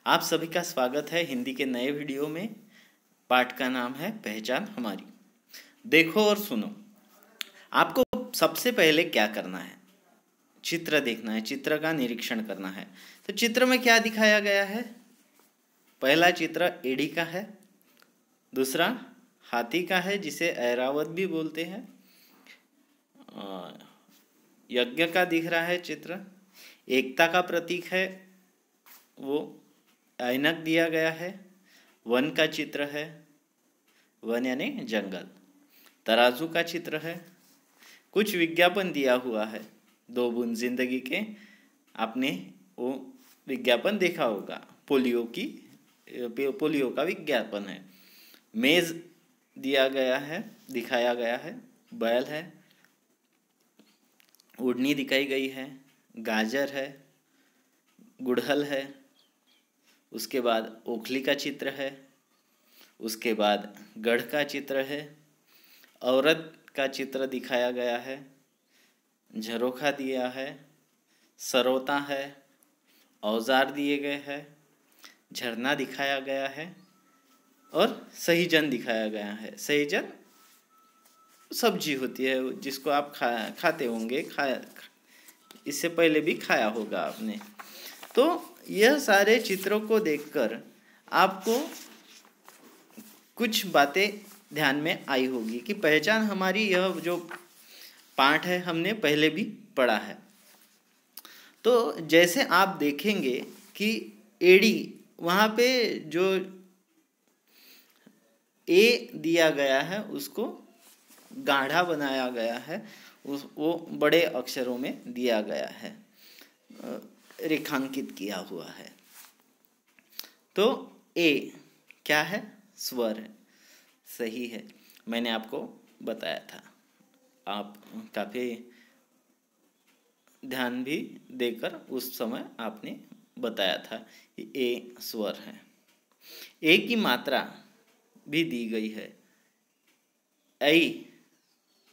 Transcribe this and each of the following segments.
आप सभी का स्वागत है हिंदी के नए वीडियो में। पाठ का नाम है पहचान हमारी। देखो और सुनो। आपको सबसे पहले क्या करना है? चित्र देखना है, चित्र का निरीक्षण करना है। तो चित्र में क्या दिखाया गया है? पहला चित्र एड़ी का है, दूसरा हाथी का है जिसे ऐरावत भी बोलते हैं। यज्ञ का दिख रहा है चित्र, एकता का प्रतीक है, वो ऐनक दिया गया है। वन का चित्र है, वन यानी जंगल। तराजू का चित्र है। कुछ विज्ञापन दिया हुआ है, 2 बूंद जिंदगी के। आपने वो विज्ञापन देखा होगा, पोलियो का विज्ञापन है। मेज दिया गया है, दिखाया गया है। बैल है, उड़नी दिखाई गई है, गाजर है, गुड़हल है। उसके बाद ओखली का चित्र है, उसके बाद गढ़ का चित्र है, औरत का चित्र दिखाया गया है, झरोखा दिया है, सरोता है, औजार दिए गए हैं, झरना दिखाया गया है और सहीजन दिखाया गया है। सहीजन सब्जी होती है जिसको आप खाते होंगे, इससे पहले भी खाया होगा आपने। तो यह सारे चित्रों को देखकर आपको कुछ बातें ध्यान में आई होगी कि पहचान हमारी, यह जो पाठ है हमने पहले भी पढ़ा है। तो जैसे आप देखेंगे कि एड़ी, वहाँ पे जो ए दिया गया है उसको गाढ़ा बनाया गया है, वो बड़े अक्षरों में दिया गया है, रेखांकित किया हुआ है। तो ए क्या है? स्वर है, सही है। मैंने आपको बताया था, आप काफ़ी ध्यान भी देकर उस समय आपने बताया था कि ए स्वर है। ए की मात्रा भी दी गई है, ऐ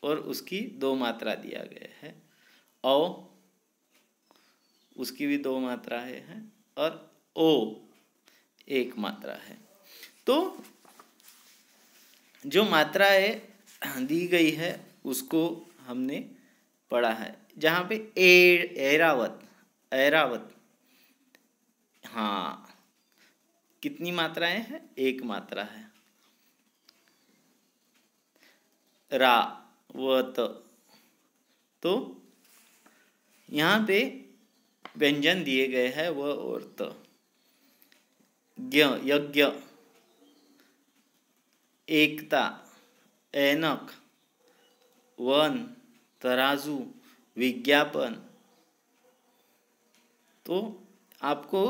और उसकी 2 मात्रा दिया गया है। औ उसकी भी 2 मात्रा है और ओ 1 मात्रा है। तो जो मात्राएं दी गई है उसको हमने पढ़ा है। जहाँ पे ऐरावत, हाँ, कितनी मात्राएं हैं? 1 मात्रा है। रावत, तो यहाँ पे व्यंजन दिए गए हैं व और त। यज्ञ, एकता, ऐनक, वन, तराजू, विज्ञापन। तो आपको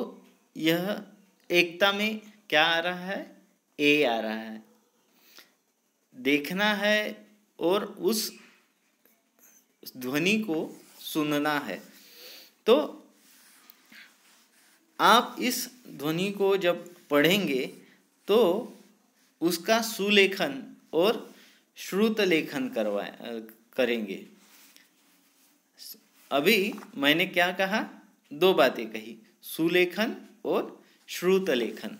यह एकता में क्या आ रहा है? ए आ रहा है, देखना है और उस ध्वनि को सुनना है। तो आप इस ध्वनि को जब पढ़ेंगे तो उसका सुलेखन और श्रुत लेखन करेंगे। अभी मैंने क्या कहा? 2 बातें कही, सुलेखन और श्रुत लेखन।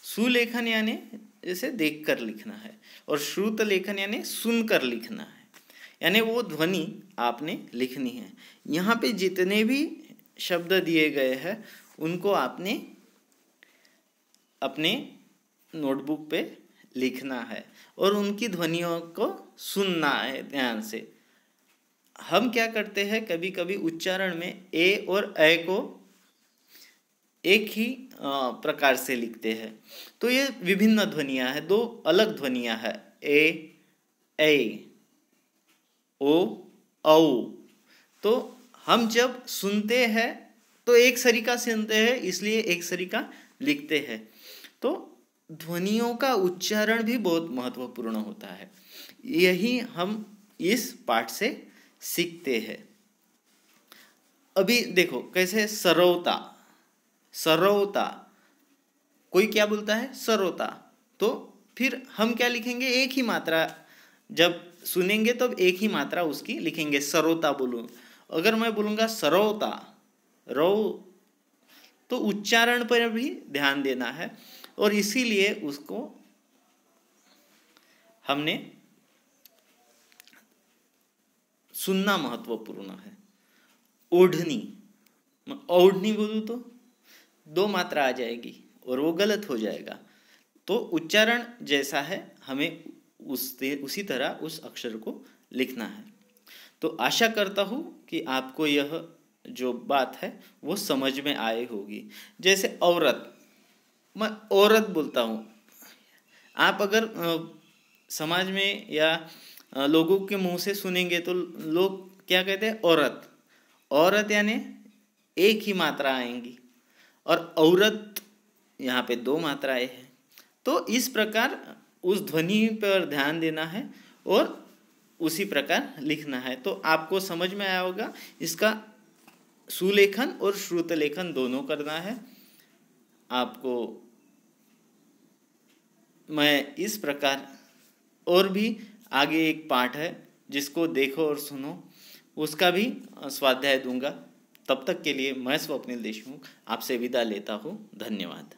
सुलेखन यानी जैसे देखकर लिखना है, और श्रुत लेखन यानी सुनकर लिखना है, यानी वो ध्वनि आपने लिखनी है। यहाँ पे जितने भी शब्द दिए गए हैं उनको आपने अपने नोटबुक पे लिखना है और उनकी ध्वनियों को सुनना है ध्यान से। हम क्या करते हैं, कभी कभी उच्चारण में ए और ऐ को एक ही प्रकार से लिखते हैं। तो ये विभिन्न ध्वनियाँ हैं, 2 अलग ध्वनियाँ हैं, ए, ऐ, ओ, औ। तो हम जब सुनते हैं तो एक सरीका सुनते हैं, इसलिए एक सरीका लिखते हैं। तो ध्वनियों का उच्चारण भी बहुत महत्वपूर्ण होता है, यही हम इस पाठ से सीखते हैं। अभी देखो कैसे सरौता, कोई क्या बोलता है? सरोता। तो फिर हम क्या लिखेंगे? एक ही मात्रा, जब सुनेंगे तब एक ही मात्रा उसकी लिखेंगे, सरोता बोलूँ। अगर मैं बोलूँगा सरौता, रो तो उच्चारण पर भी ध्यान देना है, और इसीलिए उसको हमने सुनना महत्वपूर्ण है। ओढ़नी, मैं ओढ़नी बोलूँ तो 2 मात्रा आ जाएगी और वो गलत हो जाएगा। तो उच्चारण जैसा है, हमें उसी तरह उस अक्षर को लिखना है। तो आशा करता हूँ कि आपको यह जो बात है वो समझ में आए होगी। जैसे औरत, मैं औरत बोलता हूँ, आप अगर समाज में या लोगों के मुंह से सुनेंगे तो लोग क्या कहते हैं, औरत। औरत यानी एक ही मात्रा आएंगी, और औरत यहाँ पे 2 मात्राएं हैं। तो इस प्रकार उस ध्वनि पर ध्यान देना है और उसी प्रकार लिखना है। तो आपको समझ में आया होगा, इसका सुलेखन और श्रुत लेखन दोनों करना है आपको। मैं इस प्रकार, और भी आगे एक पाठ है जिसको देखो और सुनो, उसका भी स्वाध्याय दूंगा। तब तक के लिए मैं स्वप्निल देशमुख आपसे विदा लेता हूँ। धन्यवाद।